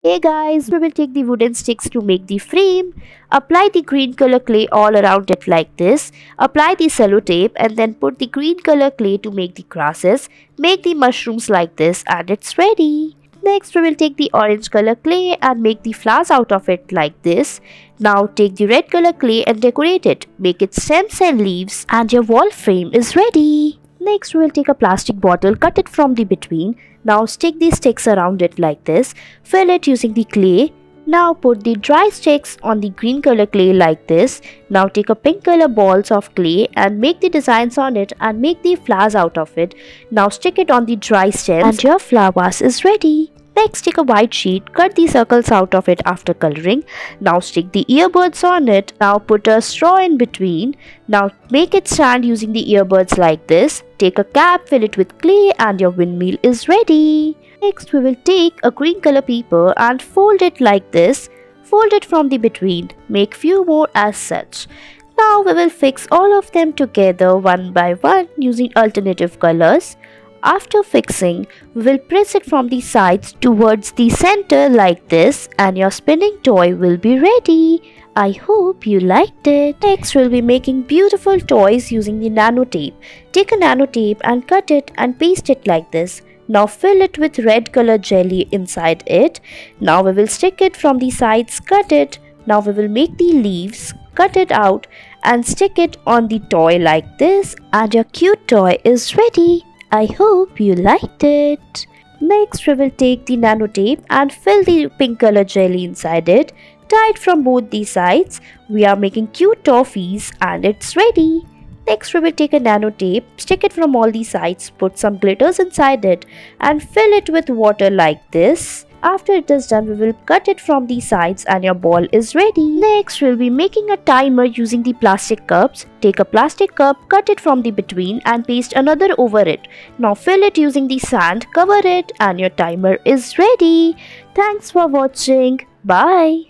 Hey guys, we will take the wooden sticks to make the frame. Apply the green color clay all around it like this. Apply the sellotape and then put the green color clay to make the grasses. Make the mushrooms like this and it's ready. Next we will take the orange color clay and make the flowers out of it like this. Now take the red color clay and decorate it. Make it stems and leaves and your wall frame is ready. Next we will take a plastic bottle, cut it from the between. Now stick the sticks around it like this. Fill it using the clay. Now put the dry sticks on the green color clay like this. Now take a pink color balls of clay and make the designs on it and make the flowers out of it. Now stick it on the dry stems and your flower vase is ready. Next take a white sheet, cut the circles out of it after coloring. Now stick the earbuds on it. Now put a straw in between. Now make it stand using the earbuds like this. Take a cap, fill it with clay and your windmill is ready. Next we will take a green color paper and fold it like this. Fold it from the between. Make few more as such. Now we will fix all of them together one by one using alternative colors. After fixing, we will press it from the sides towards the center like this and your spinning toy will be ready. I hope you liked it. Next, we'll be making beautiful toys using the nano tape. Take a nano tape and cut it and paste it like this. Now fill it with red color jelly inside it. Now we will stick it from the sides, cut it. Now we will make the leaves, cut it out and stick it on the toy like this and your cute toy is ready. I hope you liked it. Next we will take the nano tape and fill the pink color jelly inside it. Tie it from both the sides. We are making cute toffees and it's ready. Next we will take a nano tape, stick it from all the sides, put some glitters inside it and fill it with water like this. After it is done, we will cut it from the sides and your ball is ready. Next, we'll be making a timer using the plastic cups. Take a plastic cup, cut it from the between and paste another over it. Now fill it using the sand, cover it and your timer is ready. Thanks for watching. Bye.